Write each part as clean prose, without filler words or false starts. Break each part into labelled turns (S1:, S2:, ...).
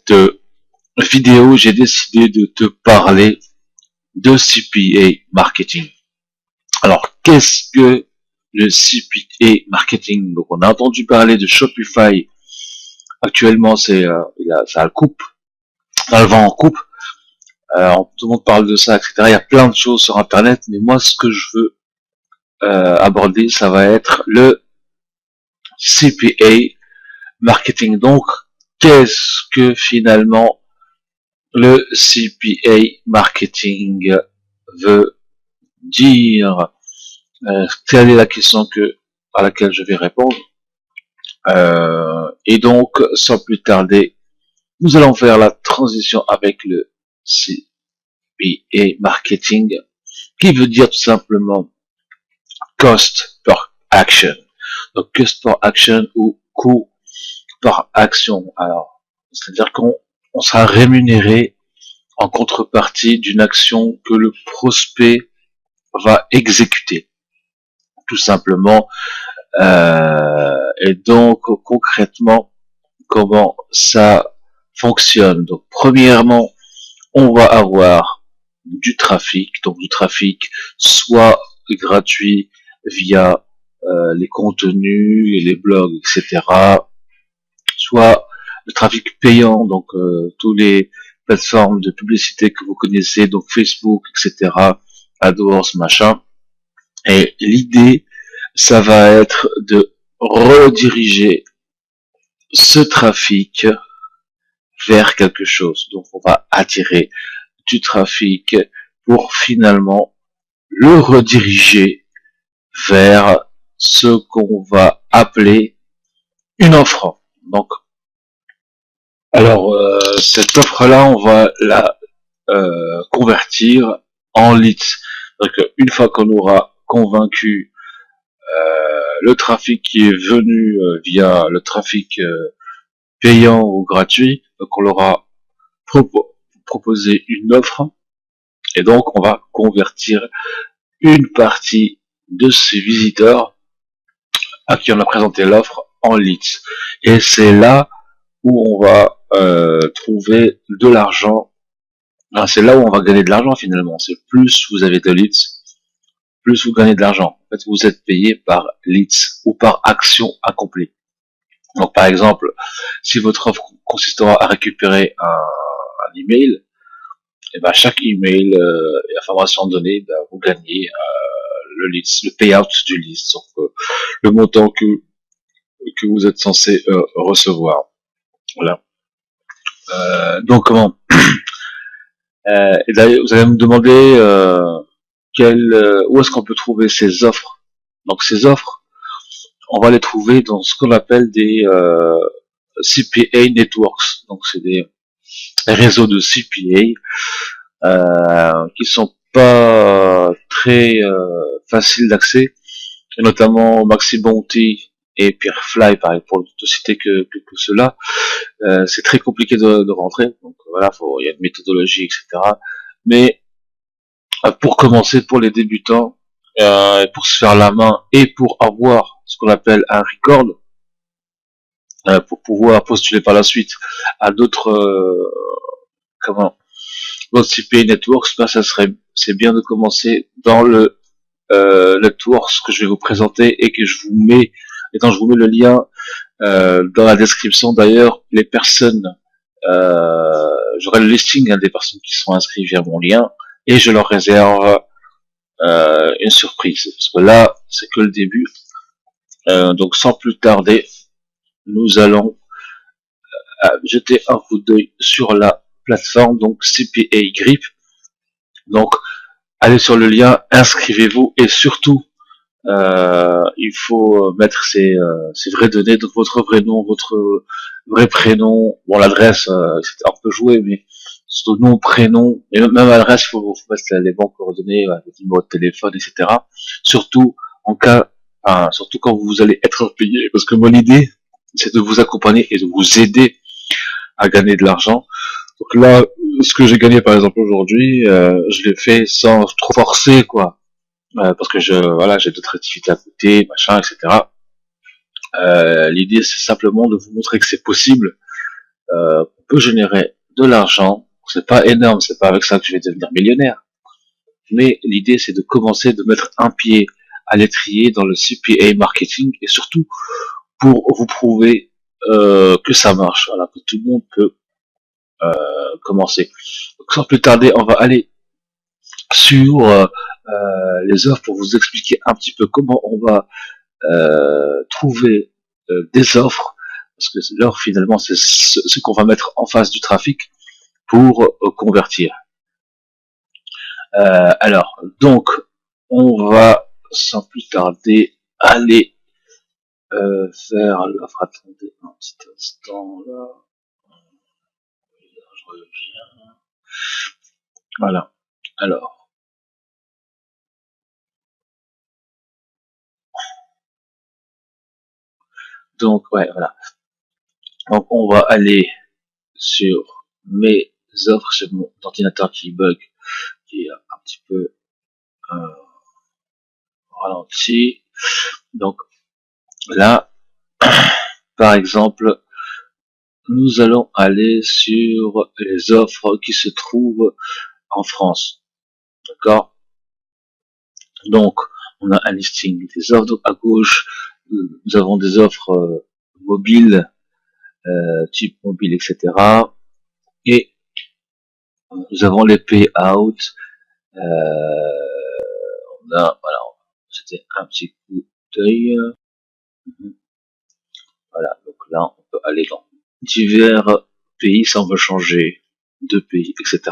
S1: cette vidéo, j'ai décidé de te parler de CPA marketing. Alors, qu'est-ce que le CPA marketing? Donc, on a entendu parler de Shopify. Actuellement, ça le coupe, ça le vend en coupe. Tout le monde parle de ça, etc. Il y a plein de choses sur Internet, mais moi, ce que je veux aborder, ça va être le CPA marketing. Donc, qu'est-ce que finalement le CPA marketing veut dire? Quelle est la question à laquelle je vais répondre? Et donc, sans plus tarder, nous allons faire la transition avec le CPA marketing, qui veut dire tout simplement cost per action. Donc, cost per action ou coût par action. Alors, c'est-à-dire qu'on sera rémunéré en contrepartie d'une action que le prospect va exécuter. Tout simplement. Et donc, concrètement, comment ça fonctionne? Donc, premièrement, on va avoir du trafic, donc du trafic soit gratuit via les contenus et les blogs, etc., soit le trafic payant, donc tous les plateformes de publicité que vous connaissez, donc Facebook, etc., AdWords, machin. Et l'idée, ça va être de rediriger ce trafic vers quelque chose. Donc, on va attirer du trafic pour finalement le rediriger vers ce qu'on va appeler une offre. Donc, alors, cette offre-là, on va la convertir en leads. Donc, une fois qu'on aura convaincu le trafic qui est venu via le trafic payant ou gratuit, donc on leur a proposé une offre, et donc on va convertir une partie de ces visiteurs à qui on a présenté l'offre en leads. Et c'est là où on va trouver de l'argent. C'est là où on va gagner de l'argent finalement. C'est plus vous avez de leads, plus vous gagnez de l'argent. En fait, vous êtes payé par leads ou par action accomplie. Donc, par exemple, si votre offre consistera à récupérer un email, et ben chaque email et information donnée, ben, vous gagnez le leads, le payout du leads, donc le montant que vous êtes censé recevoir. Voilà. Donc comment et d'ailleurs, vous allez me demander où est-ce qu'on peut trouver ces offres. Donc ces offres, on va les trouver dans ce qu'on appelle des CPA networks. Donc c'est des réseaux de CPA qui sont pas très faciles d'accès, et notamment MaxiBounty et Peerfly, pareil, pour ne citer que cela. C'est très compliqué de rentrer, donc voilà, il y a une méthodologie, etc. Mais pour commencer, pour les débutants, pour se faire la main et pour avoir ce qu'on appelle un record, pour pouvoir postuler par la suite à d'autres d'autres CPA networks, ben c'est bien de commencer dans le networks que je vais vous présenter et que je vous mets, et dont je vous mets le lien dans la description. D'ailleurs, les personnes, j'aurai le listing des personnes qui seront inscrites via mon lien, et je leur réserve une surprise, parce que là, c'est que le début. Donc, sans plus tarder, nous allons jeter un coup d'œil sur la plateforme, donc CPA Grip. Donc, allez sur le lien, inscrivez-vous, et surtout, il faut mettre ses vraies données, donc votre vrai nom, votre vrai prénom, bon l'adresse, c'est un peu joué, mais surtout nom, prénom, et même l'adresse, il faut mettre les bons coordonnées, le numéro de téléphone, etc. Surtout surtout quand vous allez être payé, parce que mon idée, c'est de vous accompagner et de vous aider à gagner de l'argent. Donc là, ce que j'ai gagné par exemple aujourd'hui, je l'ai fait sans trop forcer, quoi. Parce que j'ai d'autres activités à côté, machin, etc. L'idée, c'est simplement de vous montrer que c'est possible, qu'on peut générer de l'argent. C'est pas énorme, c'est pas avec ça que je vais devenir millionnaire. Mais l'idée, c'est de commencer de mettre un pied à l'étrier dans le CPA marketing et surtout pour vous prouver que ça marche, voilà, que tout le monde peut commencer. Donc, sans plus tarder, on va aller sur les offres pour vous expliquer un petit peu comment on va trouver des offres, parce que l'offre finalement c'est ce qu'on va mettre en face du trafic pour convertir. Alors, donc, on va sans plus tarder aller faire l'offre. Attendez un petit instant là. Je reviens. Voilà. Alors. Donc, ouais, voilà. Donc, on va aller sur mes offres. C'est mon ordinateur qui bug, qui est un petit peu ralenti. Donc, là, par exemple, nous allons aller sur les offres qui se trouvent en France. D'accord? Donc, on a un listing des offres. Donc, à gauche, nous avons des offres mobiles, type mobile, etc. Et nous avons les payout. On a, voilà, c'était un petit coup d'œil. Voilà, donc là, on peut aller dans divers pays, ça on veut changer de pays, etc.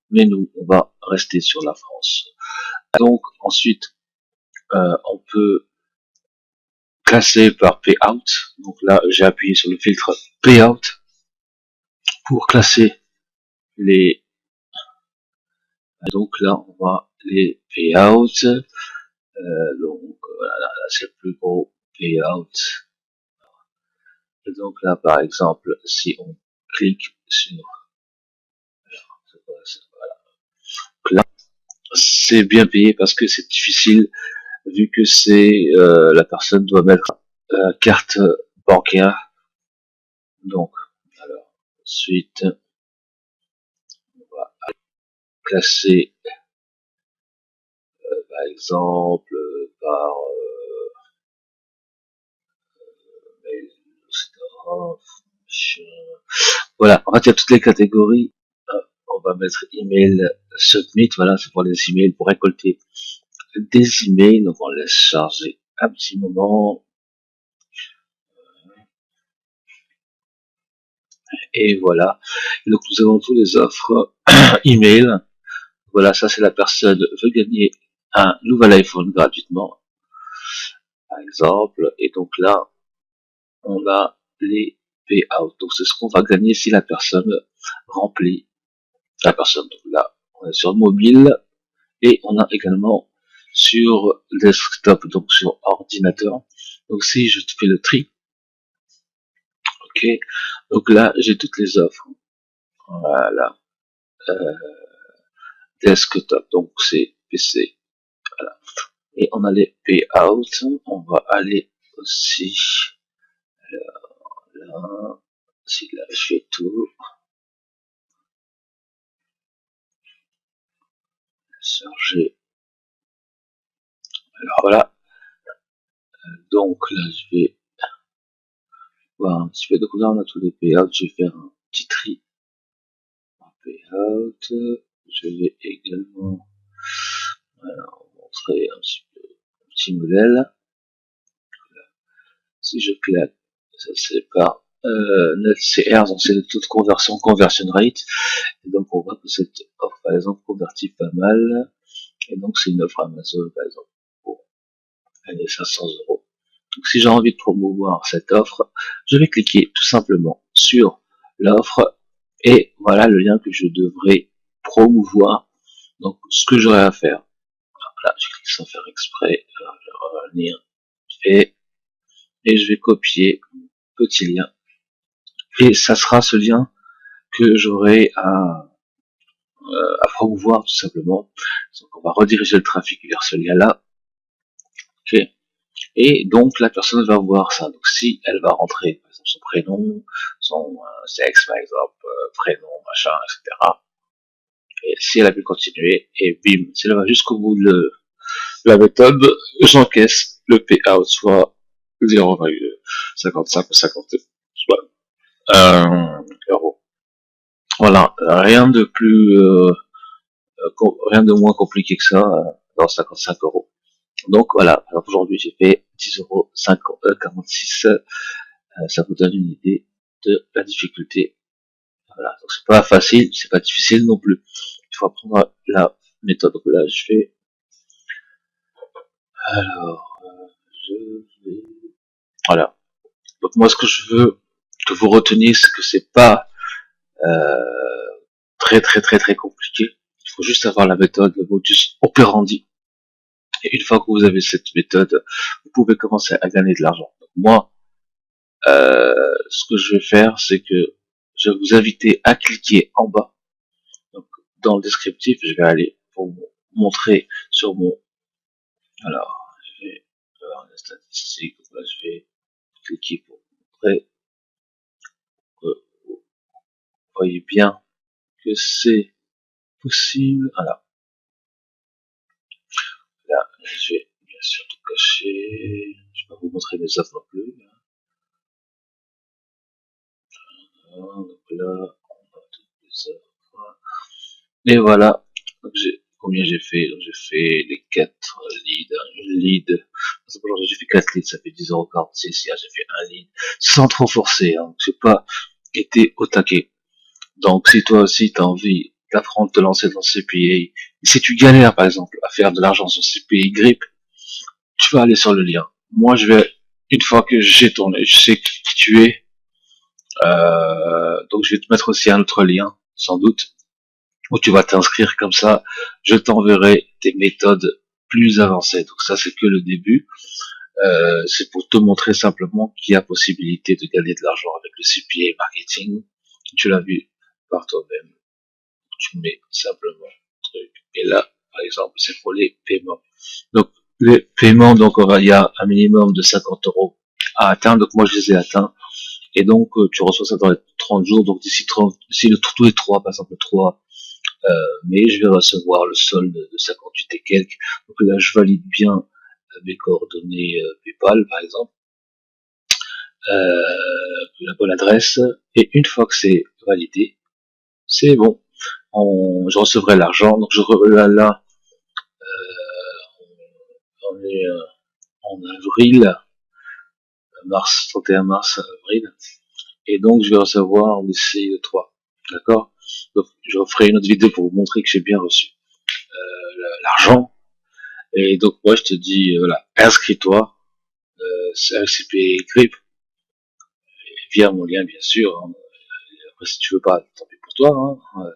S1: Mais nous, on va rester sur la France. Donc, ensuite, on peut classer par payout. Donc là, j'ai appuyé sur le filtre payout pour classer les. Donc là, on va les payouts. Donc voilà, là c'est le plus gros payout. Et donc là, par exemple, si on clique sur voilà. Donc là, c'est bien payé parce que c'est difficile vu que c'est la personne doit mettre carte bancaire. Donc, alors ensuite, on va classer par exemple par voilà, en fait il y a toutes les catégories. On va mettre email submit, voilà, c'est pour les emails, pour récolter des emails. Donc on laisse charger un petit moment. Et voilà. Et donc nous avons tous les offres email. Voilà, ça c'est la personne veut gagner un nouvel iPhone gratuitement, par exemple. Et donc là, on a les payouts. Donc c'est ce qu'on va gagner si la personne remplit la personne. Donc là, on est sur mobile et on a également sur desktop, donc sur ordinateur. Donc si je fais le tri, ok, donc là j'ai toutes les offres. Voilà, desktop, donc c'est PC. Voilà. Et on a les payouts. On va aller aussi là. Si là je fais tout, charger. Alors voilà. Donc là je vais voir un petit peu. Donc là on a tous les payouts. Je vais faire un petit tri. Payout. Je vais également voilà, montrer un petit peu un petit modèle. Si je claque, ça c'est par NetCR, donc c'est le taux de conversion, conversion rate. Et donc on voit que cette offre par exemple convertit pas mal. Et donc c'est une offre Amazon par exemple pour gagner 500 euros. Donc si j'ai envie de promouvoir cette offre, je vais cliquer tout simplement sur l'offre et voilà le lien que je devrais promouvoir. Donc ce que j'aurai à faire, là je clique sans faire exprès, alors je vais revenir et je vais copier petit lien et ça sera ce lien que j'aurai à promouvoir tout simplement. Donc on va rediriger le trafic vers ce lien là, ok, et donc la personne va voir ça. Donc si elle va rentrer par son prénom, son sexe par exemple, prénom, machin, etc. Et si elle a pu continuer, et bim, si elle va jusqu'au bout de la méthode, j'encaisse le payout, soit 0,55 ou 50 euros. Voilà, rien de plus, rien de moins compliqué que ça dans 55 euros. Donc voilà, aujourd'hui j'ai fait 10,46 €. Ça vous donne une idée de la difficulté. Voilà, donc c'est pas facile, c'est pas difficile non plus. Il faut apprendre la méthode. Donc là, je fais. Alors, je vais. Voilà. Donc moi, ce que je veux que vous reteniez, c'est que c'est pas très compliqué. Il faut juste avoir la méthode, le modus operandi. Et une fois que vous avez cette méthode, vous pouvez commencer à gagner de l'argent. Donc moi, ce que je vais faire, c'est que je vais vous inviter à cliquer en bas. Donc, dans le descriptif, je vais aller pour vous montrer sur mon. Alors, je vais voir les statistiques. Donc là, je vais cliquer pour vous montrer que vous voyez bien que c'est possible. Voilà. Là, je vais bien sûr tout cacher. Je vais pas vous montrer mes offres non plus. Donc là, on a toutes les offres. Et voilà. Donc combien j'ai fait? Donc j'ai fait les 4 leads. Une lead. Aujourd'hui j'ai fait 4 leads, ça fait 10,46 €. Hier j'ai fait un lead. Sans trop forcer. Hein. Donc j'ai pas été au taquet. Donc si toi aussi tu as envie d'apprendre à te lancer dans CPA, si tu galères par exemple à faire de l'argent sur CPA Grip, tu vas aller sur le lien. Moi je vais, une fois que j'ai tourné, je sais qui tu es, donc je vais te mettre aussi un autre lien, sans doute, où tu vas t'inscrire comme ça, je t'enverrai des méthodes plus avancées. Donc ça c'est que le début, c'est pour te montrer simplement qu'il y a possibilité de gagner de l'argent avec le CPA marketing. Tu l'as vu par toi-même. Tu mets simplement le truc. Et là, par exemple, c'est pour les paiements. Donc, les paiements, donc, il y a un minimum de 50 € à atteindre. Donc, moi, je les ai atteints. Et donc, tu reçois ça dans les 30 jours. Donc, d'ici tous les 3, par exemple, le 3 mai, je vais recevoir le solde de 58 et quelques. Donc là, je valide bien mes coordonnées PayPal, par exemple, la bonne adresse. Et une fois que c'est validé, c'est bon. Je recevrai l'argent. Donc là, on est en avril, mars, 31 mars, avril. Et donc, je vais recevoir d'ici le 3. D'accord? Donc, je referai une autre vidéo pour vous montrer que j'ai bien reçu l'argent. Et donc, moi, je te dis, voilà, inscris-toi, CP Grip, via mon lien, bien sûr. Hein. Après, si tu veux pas, tant pis pour toi. Hein.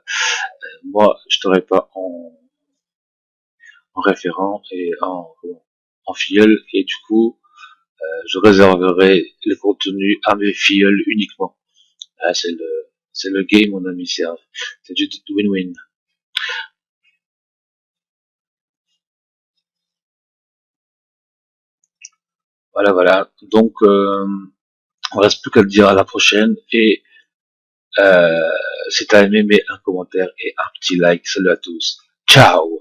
S1: Moi, je t'aurai pas en référent et en filleul. Et du coup, je réserverai le contenu à mes filleuls uniquement. Ah, c'est le game, mon ami. C'est du win-win. Voilà, voilà. Donc, on reste plus qu'à le dire à la prochaine. Et si t'as aimé, mets un commentaire et un petit like. Salut à tous. Ciao.